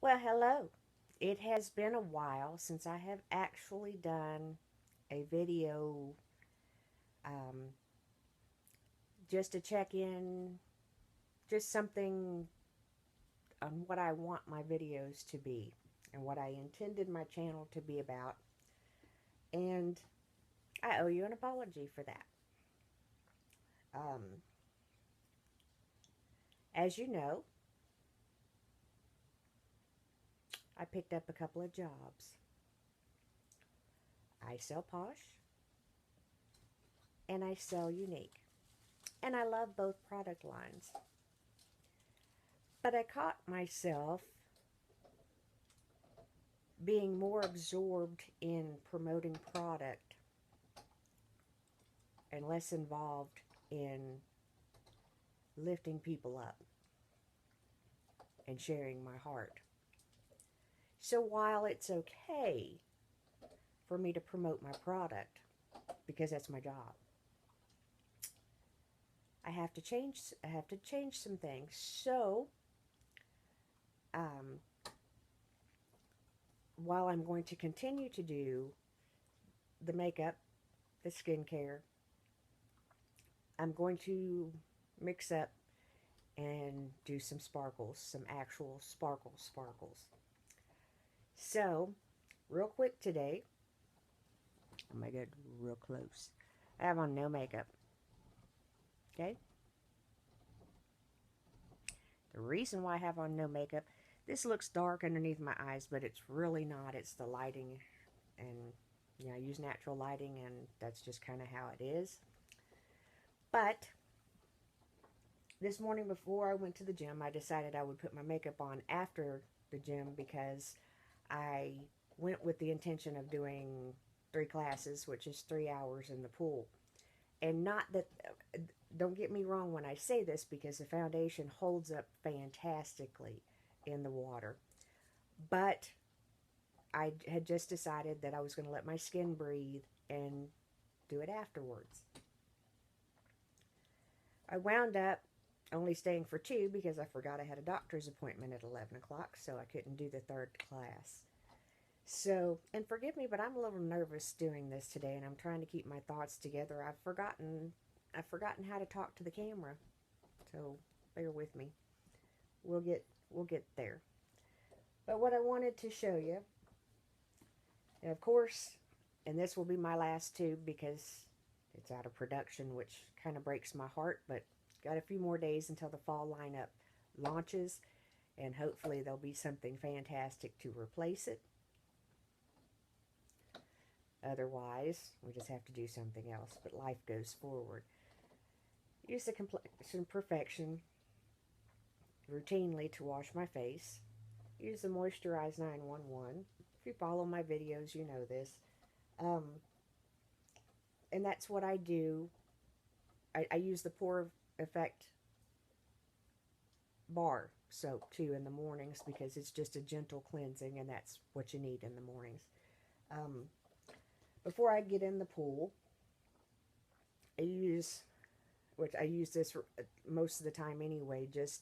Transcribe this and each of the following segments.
Well, hello. It has been a while since I have actually done a video um, just to check in, just something on what I want my videos to be and what I intended my channel to be about. And I owe you an apology for that. Um, as you know, I picked up a couple of jobs. I sell Posh and I sell Unique. And I love both product lines. But I caught myself being more absorbed in promoting product and less involved in lifting people up and sharing my heart. So while it's okay for me to promote my product because that's my job, I have to change some things. So um, while I'm going to continue to do the makeup, the skincare, I'm going to mix up and do some sparkles, some actual sparkles. So, real quick today, I'm going to get real close. I have on no makeup, okay? The reason why I have on no makeup, this looks dark underneath my eyes, but it's really not. It's the lighting, and I use natural lighting, and that's just kind of how it is. But this morning before I went to the gym, I decided I would put my makeup on after the gym because I went with the intention of doing 3 classes, which is 3 hours in the pool. And not that, don't get me wrong when I say this, because the foundation holds up fantastically in the water. But I had just decided that I was going to let my skin breathe and do it afterwards. I wound up only staying for 2 because I forgot I had a doctor's appointment at 11 o'clock, so I couldn't do the third class. So, and forgive me, but I'm a little nervous doing this today, and I'm trying to keep my thoughts together. I've forgotten how to talk to the camera, so bear with me. We'll get there. But what I wanted to show you, and of course, and this will be my last tube because it's out of production, which kind of breaks my heart, but got a few more days until the fall lineup launches, and hopefully there'll be something fantastic to replace it. Otherwise, we just have to do something else, but life goes forward. Use the complexion perfection routinely to wash my face. Use the Moisturize 911. If you follow my videos, you know this. Um, and that's what I do. I use the Pore Effect bar soap too in the mornings because it's just a gentle cleansing, and that's what you need in the mornings. Um, Before I get in the pool, I use, which I use this most of the time anyway, just,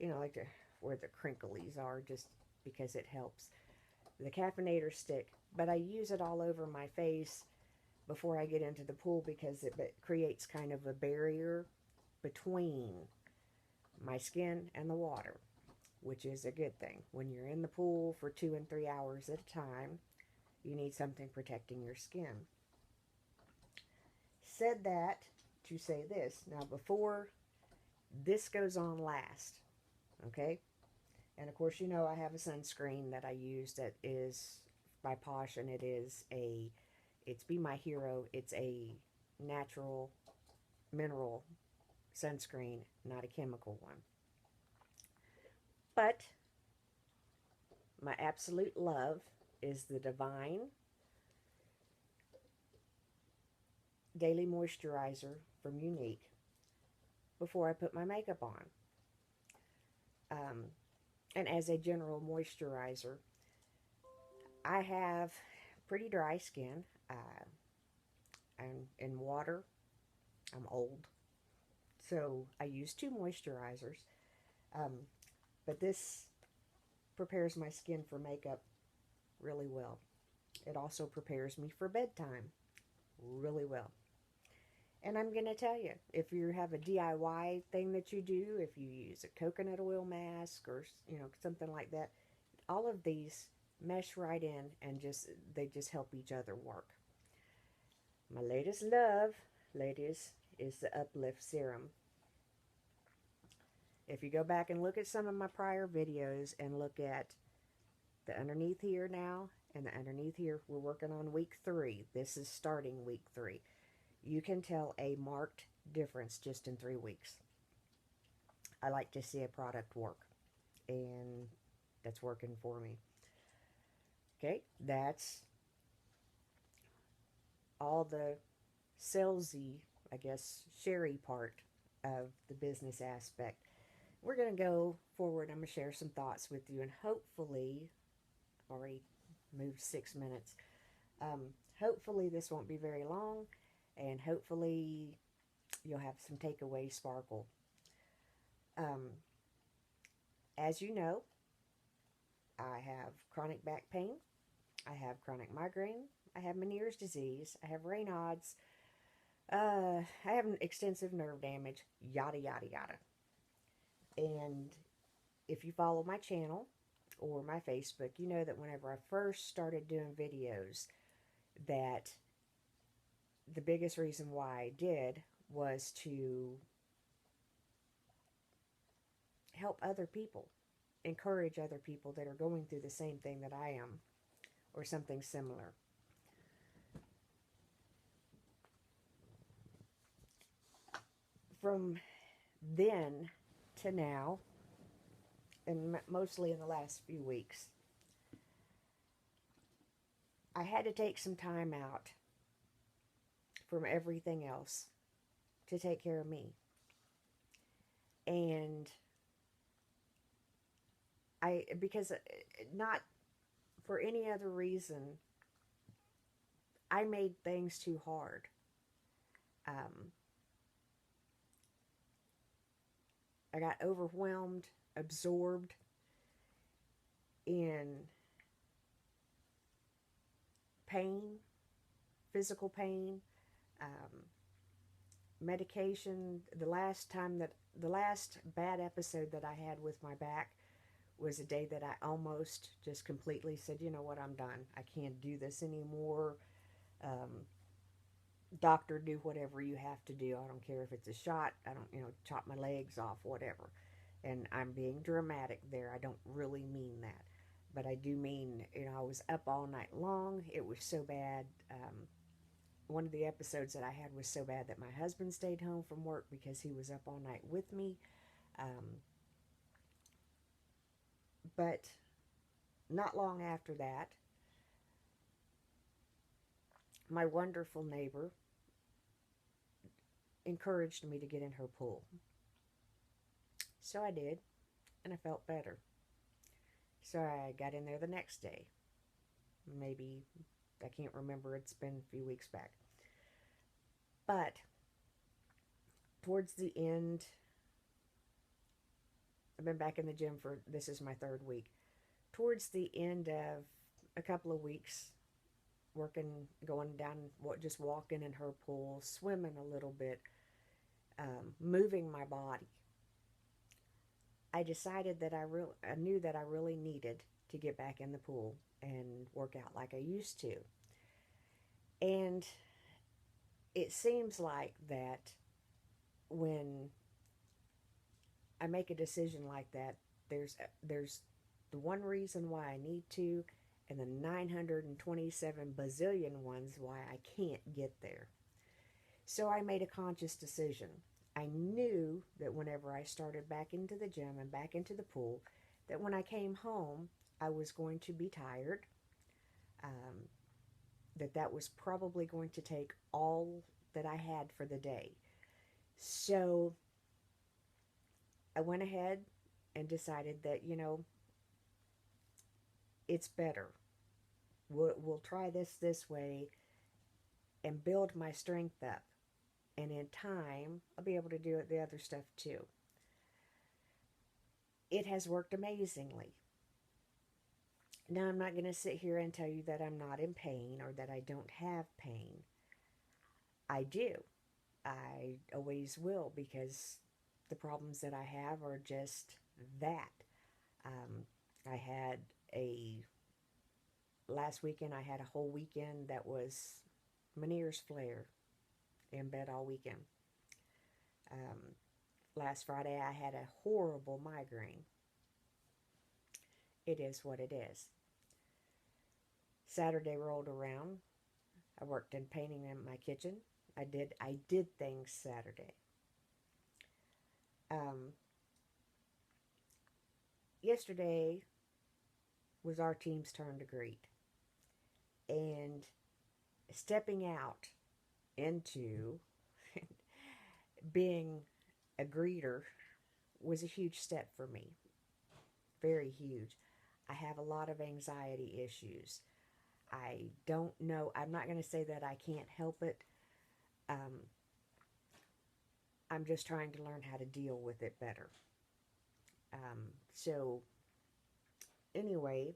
like where the crinklies are, just because it helps. The caffeinator stick, but I use it all over my face before I get into the pool because it creates kind of a barrier between my skin and the water, which is a good thing. When you're in the pool for 2 and 3 hours at a time, you need something protecting your skin. Said that to say this. Now, before this goes on last, okay? And of course, I have a sunscreen that I use that is by Posh, and it's Be My Hero. It's a natural mineral sunscreen, not a chemical one. But my absolute love is the Divine Daily Moisturizer from Unique before I put my makeup on. Um, and as a general moisturizer, I have pretty dry skin. I'm in water. I'm old. So I use 2 moisturizers. Um, but this prepares my skin for makeup really well. It also prepares me for bedtime really well. And I'm going to tell you, if you have a DIY thing that you do, if you use a coconut oil mask or, something like that, all of these mesh right in and they just help each other work. My latest love, ladies, is the Uplift Serum. If you go back and look at some of my prior videos and look at the underneath here now and the underneath here, we're working on week 3. This is starting week 3. You can tell a marked difference just in 3 weeks. I like to see a product work, and that's working for me. Okay, that's all the salesy, I guess, sherry part of the business aspect. We're going to go forward. I'm going to share some thoughts with you, and hopefully, I've already moved 6 minutes. Hopefully this won't be very long, and hopefully you'll have some takeaway sparkle. As you know, I have chronic back pain. I have chronic migraine. I have Meniere's disease. I have Raynaud's. I have an extensive nerve damage. Yada, yada, yada. And if you follow my channel or my Facebook, you know that whenever I first started doing videos, that the biggest reason why I did was to help other people, encourage other people that are going through the same thing that I am, or something similar. From then to now, and mostly in the last few weeks, I had to take some time out from everything else to take care of me. And because not for any other reason, I made things too hard. I got overwhelmed, absorbed in pain, physical pain, medication. The last bad episode that I had with my back was a day that I almost just completely said, you know what, I'm done. I can't do this anymore. Doctor, do whatever you have to do. I don't care if it's a shot. I don't, chop my legs off, whatever. And I'm being dramatic there. I don't really mean that. But I do mean, I was up all night long. It was so bad. One of the episodes that I had was so bad that my husband stayed home from work because he was up all night with me. But not long after that, my wonderful neighbor encouraged me to get in her pool. So I did, and I felt better. So I got in there the next day. Maybe, I can't remember, it's been a few weeks back. But towards the end, I've been back in the gym this is my 3rd week. Towards the end of a couple of weeks, going down, just walking in her pool, swimming a little bit, moving my body, I decided that I knew that I really needed to get back in the pool and work out like I used to. And it seems like that when I make a decision like that, there's the one reason why I need to, and the 927 bazillion ones why I can't get there. So I made a conscious decision. I knew that whenever I started back into the gym and back into the pool, that when I came home, I was going to be tired, that was probably going to take all that I had for the day. So I went ahead and decided that, it's better. We'll try this way and build my strength up. And in time, I'll be able to do the other stuff too. It has worked amazingly. Now, I'm not going to sit here and tell you that I'm not in pain or that I don't have pain. I do. I always will, because the problems that I have are just that. Um, I had a last weekend, I had a whole weekend that was Meniere's flare, in bed all weekend. Um, Last Friday, I had a horrible migraine. It is what it is. Saturday rolled around. I worked in painting in my kitchen. I did things Saturday. Um, Yesterday was our team's turn to greet, and stepping out into being a greeter was a huge step for me. Very huge. I have a lot of anxiety issues. I don't know. I'm not going to say that I can't help it. Um, I'm just trying to learn how to deal with it better. So, anyway,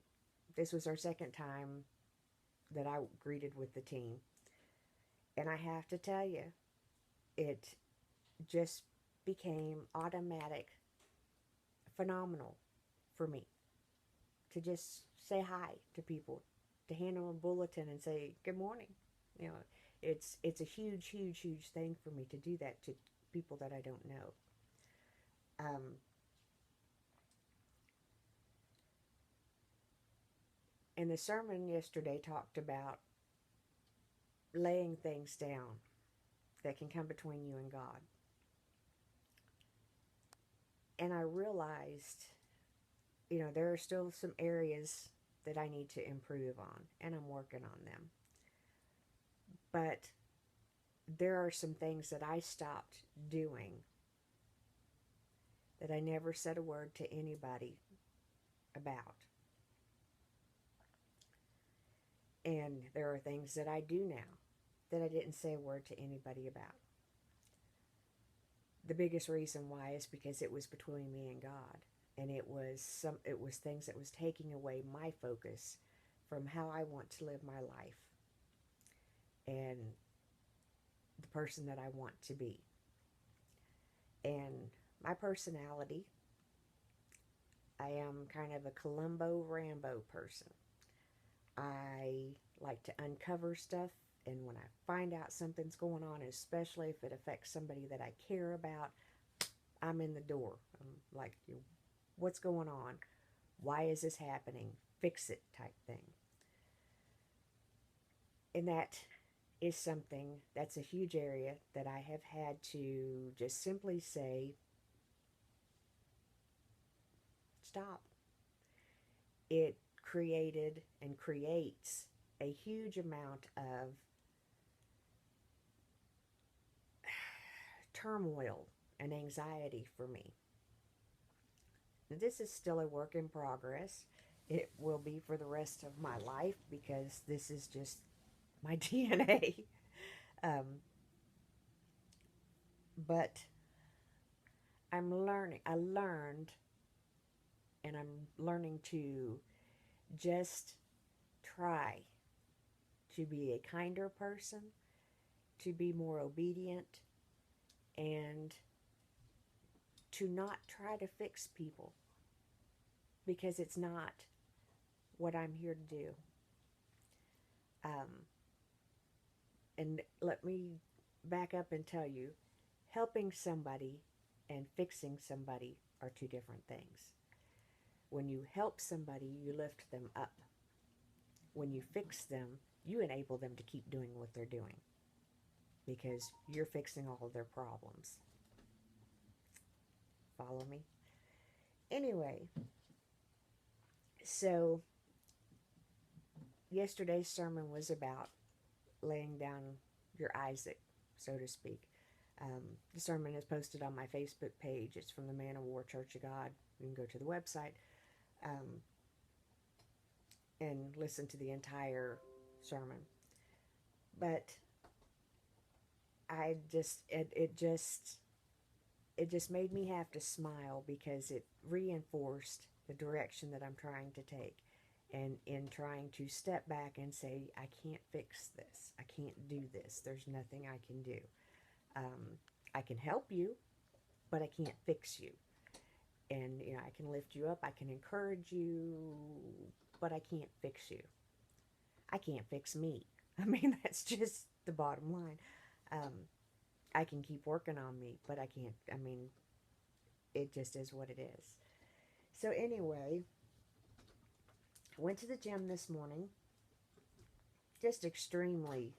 this was our second time that I greeted with the team. And I have to tell you, it just became automatic, phenomenal for me to just say hi to people, to hand them a bulletin and say good morning. You know, it's a huge, huge, huge thing for me to do that to people that I don't know. Um, and the sermon yesterday talked about laying things down that can come between you and God. And I realized, there are still some areas that I need to improve on, and I'm working on them. But there are some things that I stopped doing that I never said a word to anybody about. And there are things that I do now that I didn't say a word to anybody about. The biggest reason why is because it was between me and God. And it was things that was taking away my focus from how I want to live my life and the person that I want to be. And my personality, I am kind of a Columbo Rambo person. I like to uncover stuff, and when I find out something's going on, especially if it affects somebody that I care about, I'm in the door. I'm like, what's going on? Why is this happening? Fix it type thing. And that is something that's a huge area that I have had to just simply say, stop. It created and creates a huge amount of turmoil and anxiety for me. This is still a work in progress. It will be for the rest of my life because this is just my DNA. Um, but I learned, and I'm learning to just try to be a kinder person, to be more obedient, and to not try to fix people, because it's not what I'm here to do. Um, and let me back up and tell you, helping somebody and fixing somebody are two different things. When you help somebody, you lift them up. When you fix them, you enable them to keep doing what they're doing because you're fixing all of their problems. Follow me? Anyway, so yesterday's sermon was about laying down your Isaac, so to speak. The sermon is posted on my Facebook page. It's from the Man of War Church of God. You can go to the website and listen to the entire sermon. But it just made me have to smile because it reinforced the direction that I'm trying to take. And in trying to step back and say, I can't fix this, I can't do this, there's nothing I can do. Um, I can help you, but I can't fix you. And, I can lift you up, I can encourage you, but I can't fix you. I can't fix me. I mean, that's just the bottom line. Um, I can keep working on me, but I can't, I mean, it just is what it is. So, anyway, I went to the gym this morning, just extremely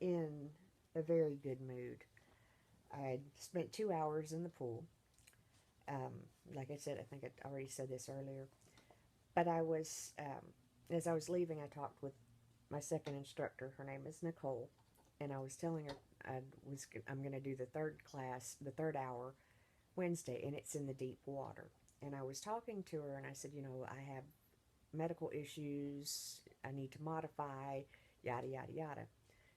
in a very good mood. I spent 2 hours in the pool. Um, like I said, I think I already said this earlier. But as I was leaving, I talked with my second instructor. Her name is Nicole. And I was telling her I'm going to do the third class, the third hour, Wednesday, and it's in the deep water. And I was talking to her, and I said, I have medical issues, I need to modify, yada, yada, yada.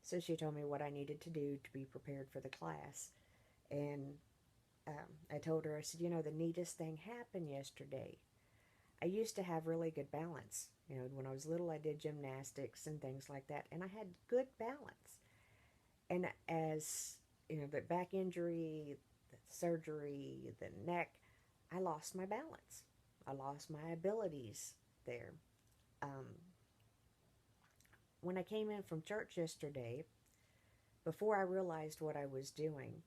So she told me what I needed to do to be prepared for the class. And I told her, I said, the neatest thing happened yesterday. I used to have really good balance. When I was little, I did gymnastics and things like that, and I had good balance. And as, the back injury, the surgery, the neck, I lost my balance. I lost my abilities there. Um, when I came in from church yesterday, before I realized what I was doing,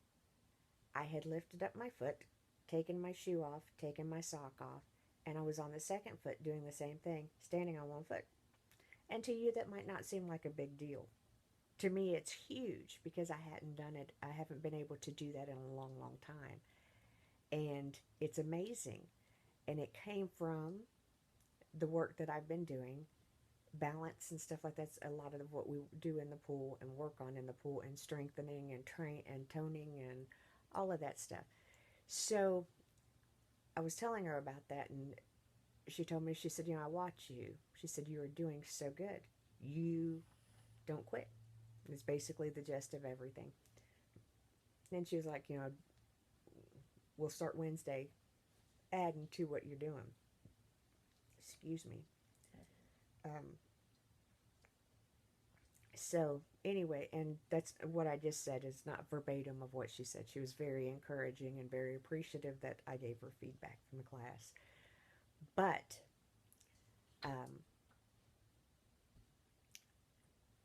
I had lifted up my foot, taken my shoe off, taken my sock off, and I was on the second foot doing the same thing, standing on one foot. And to you, that might not seem like a big deal. To me, it's huge because I hadn't done it. I haven't been able to do that in a long, long time. And it's amazing. And it came from the work that I've been doing, balance and stuff like that's a lot of what we do in the pool and work on in the pool, and strengthening and train and toning and all of that stuff. So I was telling her about that, and she told me, she said, I watch you. She said, you are doing so good. You don't quit. It's basically the gist of everything. And she was like, we'll start Wednesday adding to what you're doing. Excuse me. So anyway, and that's what I just said is not verbatim of what she said. She was very encouraging and very appreciative that I gave her feedback from the class. But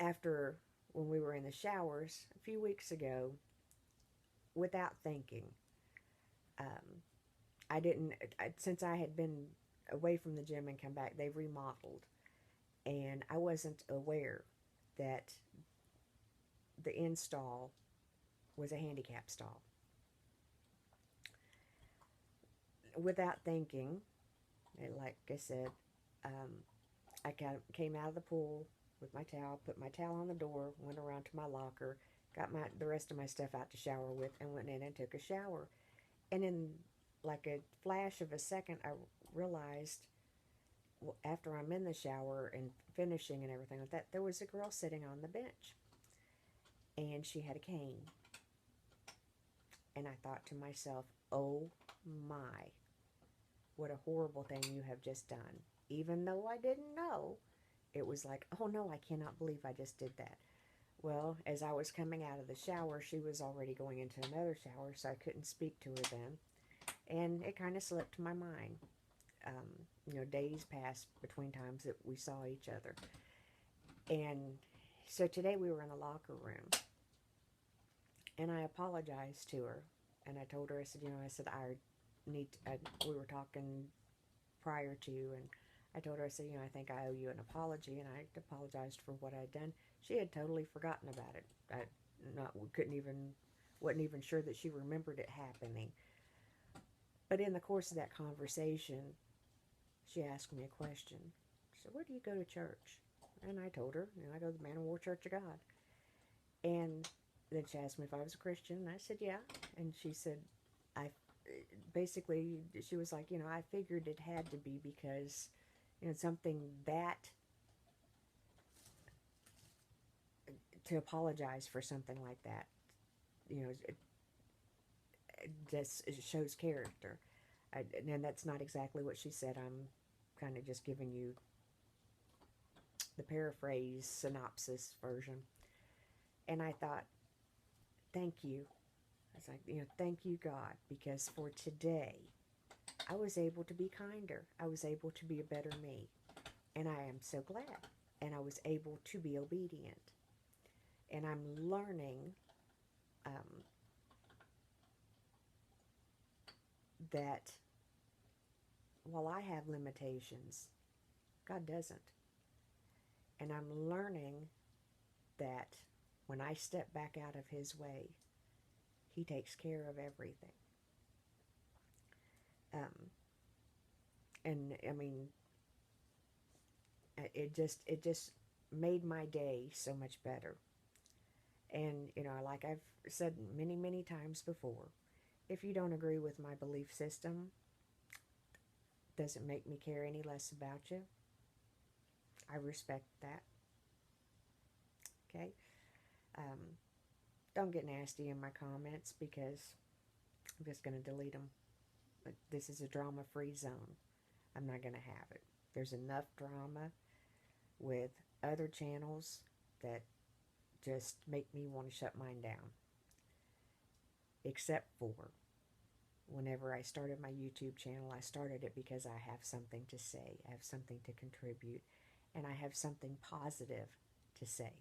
after, when we were in the showers a few weeks ago, without thinking, since I had been away from the gym and come back, they've remodeled. And I wasn't aware that the install was a handicap stall. Without thinking, like I said, I came out of the pool with my towel, put my towel on the door, went around to my locker, got the rest of my stuff out to shower with, and went in and took a shower. And in like a flash of a second, I realized, well, after I'm in the shower and finishing and everything like that, there was a girl sitting on the bench, and she had a cane. And I thought to myself, oh my, what a horrible thing you have just done. Even though I didn't know, it was like, oh no, I cannot believe I just did that. Well, as I was coming out of the shower, she was already going into another shower, so I couldn't speak to her then. And it kind of slipped my mind. Days passed between times that we saw each other. And so today we were in the locker room, and I apologized to her. And I told her, I said, we were talking prior to, and I told her, I said, I think I owe you an apology, and I apologized for what I'd done. She had totally forgotten about it. Wasn't even sure that she remembered it happening. But in the course of that conversation, she asked me a question. She said, where do you go to church? And I told her, I go to the Man of War Church of God. And then she asked me if I was a Christian, and I said, yeah. And she said, she was like, I figured it had to be because, something that, to apologize for something like that, it shows character. And that's not exactly what she said. I'm kind of just giving you the paraphrase synopsis version. And I thought, thank you. I was like, thank you, God, because for today, I was able to be kinder. I was able to be a better me. And I am so glad. And I was able to be obedient. And I'm learning that while I have limitations, God doesn't. And I'm learning that when I step back out of His way, He takes care of everything. And I mean, it just made my day so much better. And like I've said many times before, if you don't agree with my belief system, doesn't make me care any less about you. I respect that. Okay. Don't get nasty in my comments, because I'm just going to delete them. But this is a drama-free zone. I'm not going to have it. There's enough drama with other channels that just make me want to shut mine down. Except for whenever I started my YouTube channel, I started it because I have something to say. I have something to contribute. And I have something positive to say.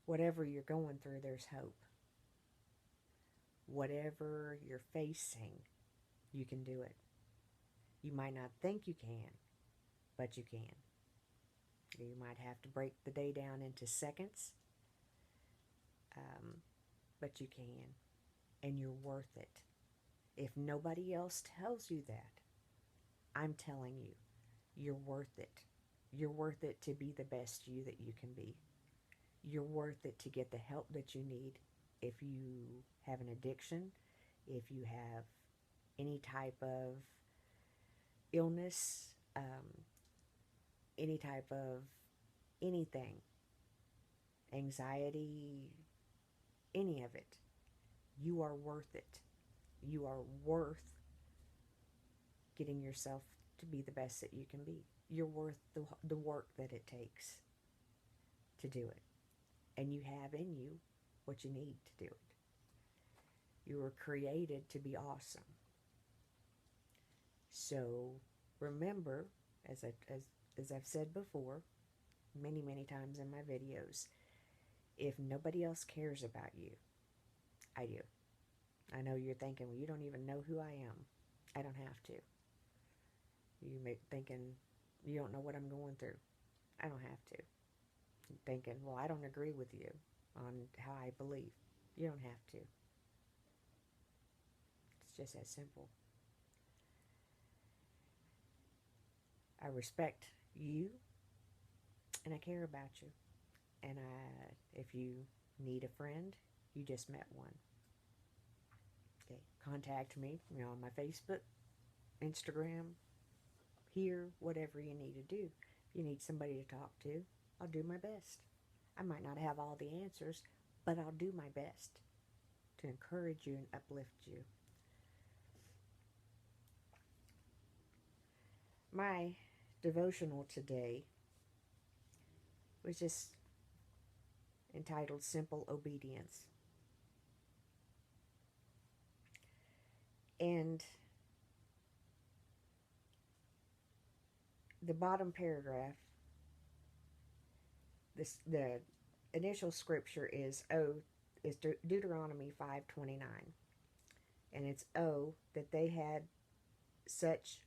Whatever you're going through, there's hope. Whatever you're facing, you can do it. You might not think you can, but you can. You might have to break the day down into seconds, but you can, and you're worth it. If nobody else tells you that, I'm telling you, you're worth it. You're worth it to be the best you that you can be. You're worth it to get the help that you need. If you have an addiction, if you have any type of illness, any type of anything, anxiety, any of it, you are worth it. You are worth getting yourself to be the best that you can be. You're worth the work that it takes to do it. And you have in you what you need to do it. You were created to be awesome. So remember, as I've said before, many times in my videos, if nobody else cares about you, I do. I know you're thinking, well, you don't even know who I am. I don't have to. You may be thinking, you don't know what I'm going through. I don't have to. You're thinking, well, I don't agree with you on how I believe. You don't have to. It's just that simple. I respect you, and I care about you. And if you need a friend, you just met one. Okay, contact me, on my Facebook, Instagram, here, whatever you need to do. If you need somebody to talk to, I'll do my best. I might not have all the answers, but I'll do my best to encourage you and uplift you. My devotional today was just entitled Simple Obedience. And the bottom paragraph, the initial scripture is Deuteronomy 5:29. And it's that they had such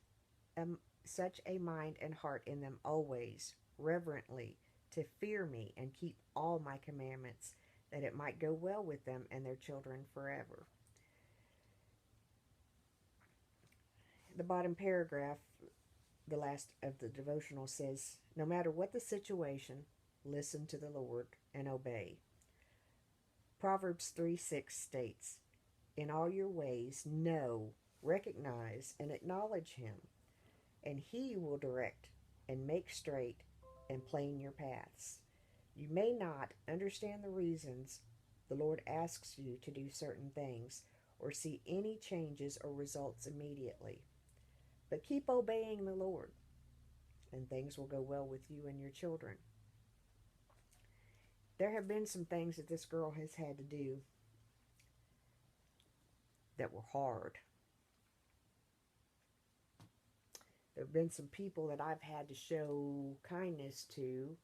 a mind and heart in them always, reverently, to fear me and keep all my commandments, that it might go well with them and their children forever. The bottom paragraph, the last of the devotional, says, no matter what the situation, listen to the Lord and obey. Proverbs 3:6 states, in all your ways, know, recognize, and acknowledge Him, and He will direct and make straight and plain your paths. You may not understand the reasons the Lord asks you to do certain things or see any changes or results immediately, but keep obeying the Lord. and things will go well with you and your children. There have been some things that this girl has had to do that were hard. There have been some people that I've had to show kindness to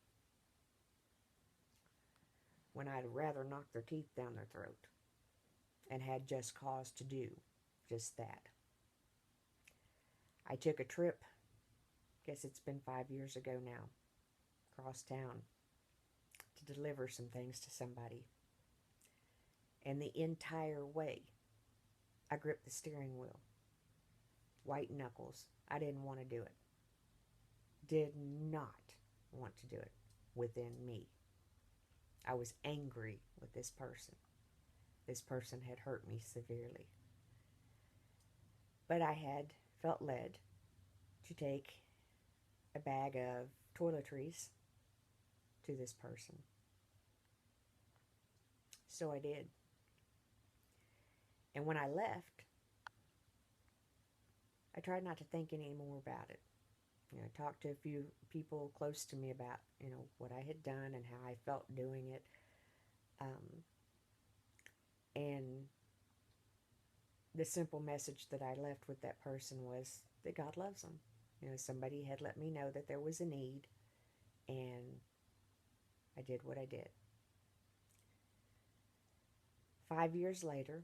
when I'd rather knock their teeth down their throat and had just cause to do just that. I took a trip, guess it's been 5 years ago now, across town to deliver some things to somebody. And the entire way, I gripped the steering wheel, white knuckles. I didn't want to do it. Did not want to do it within me. I was angry with this person. This person had hurt me severely. But I had felt led to take a bag of toiletries to this person. So I did. And when I left, I tried not to think any more about it. I talked to a few people close to me about, what I had done and how I felt doing it. And the simple message that I left with that person was that God loves them. Somebody had let me know that there was a need, and I did what I did. 5 years later,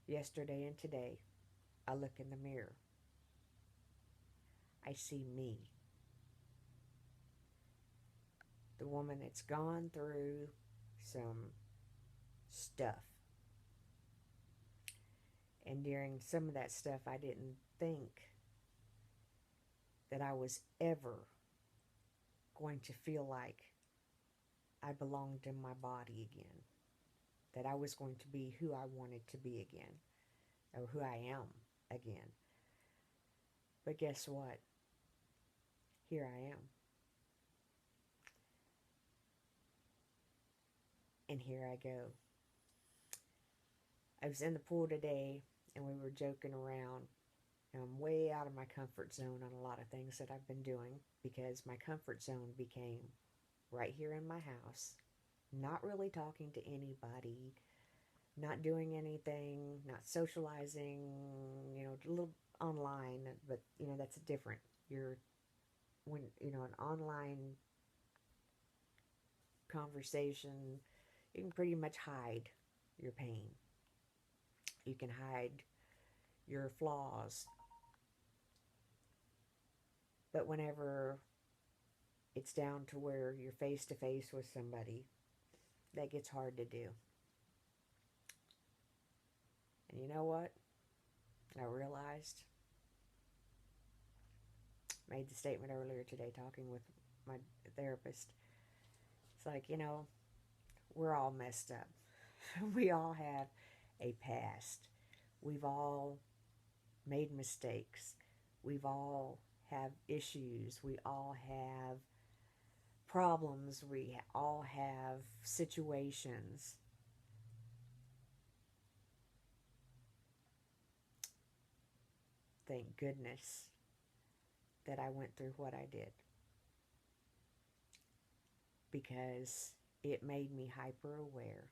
yesterday and today, I look in the mirror. I see me. The woman that's gone through some stuff. And during some of that stuff, I didn't think that I was ever going to feel like I belonged in my body again. That I was going to be who I wanted to be again. Or who I am again. But guess what? Here I am. And here I go. I was in the pool today and we were joking around. I'm way out of my comfort zone on a lot of things that I've been doing because my comfort zone became right here in my house, not really talking to anybody, not doing anything, not socializing, a little online, but that's different. When an online conversation, you can pretty much hide your pain. You can hide your flaws. But whenever it's down to where you're face to face with somebody, that gets hard to do. And you know what? I realized, made the statement earlier today talking with my therapist. It's like, we're all messed up. We all have a past. We've all made mistakes. We've all have issues. We all have problems. We all have situations. Thank goodness that I went through what I did, because it made me hyper aware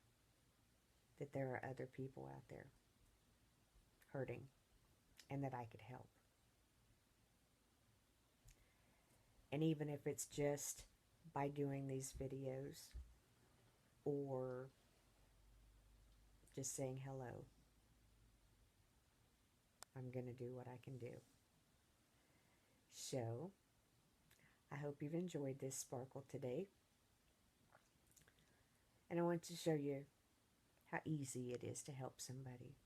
that there are other people out there hurting and that I could help. And even if it's just by doing these videos or just saying hello, I'm going to do what I can do. So, I hope you've enjoyed this sparkle today. And I want to show you how easy it is to help somebody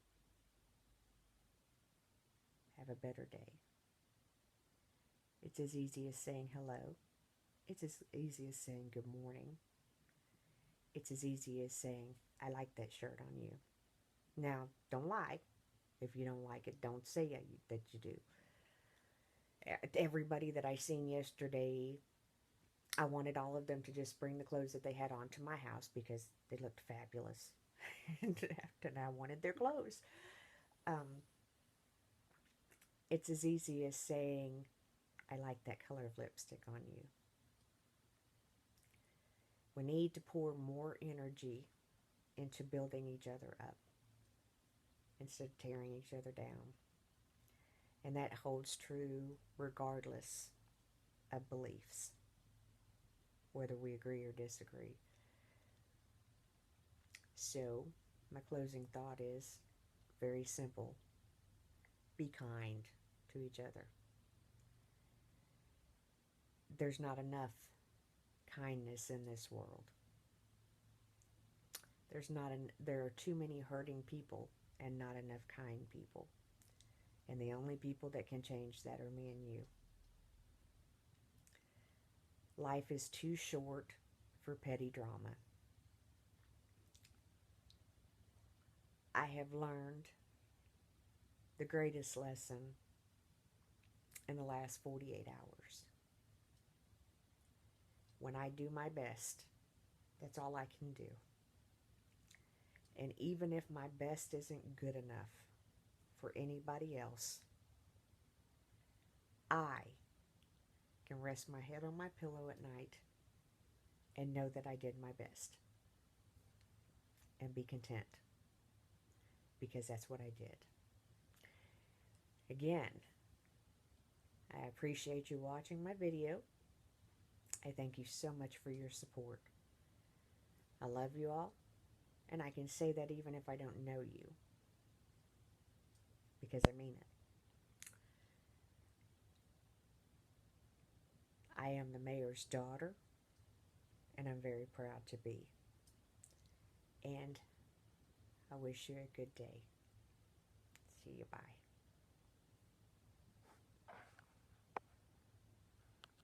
have a better day. It's as easy as saying hello. It's as easy as saying good morning. It's as easy as saying, I like that shirt on you. Now, don't lie. If you don't like it, don't say that you do. Everybody that I seen yesterday, I wanted all of them to just bring the clothes that they had on to my house because they looked fabulous. And I wanted their clothes. It's as easy as saying, I like that color of lipstick on you. We need to pour more energy into building each other up instead of tearing each other down. And that holds true regardless of beliefs, whether we agree or disagree. So, my closing thought is very simple. Be kind to each other. There's not enough kindness in this world. There are too many hurting people and not enough kind people. And the only people that can change that are me and you. Life is too short for petty drama. I have learned the greatest lesson in the last 48 hours. When I do my best, that's all I can do. And even if my best isn't good enough for anybody else, I can rest my head on my pillow at night and know that I did my best and be content, because that's what I did. Again, I appreciate you watching my video. I thank you so much for your support. I love you all, and I can say that even if I don't know you, because I mean it. I am the mayor's daughter, and I'm very proud to be. And I wish you a good day. See you. Bye.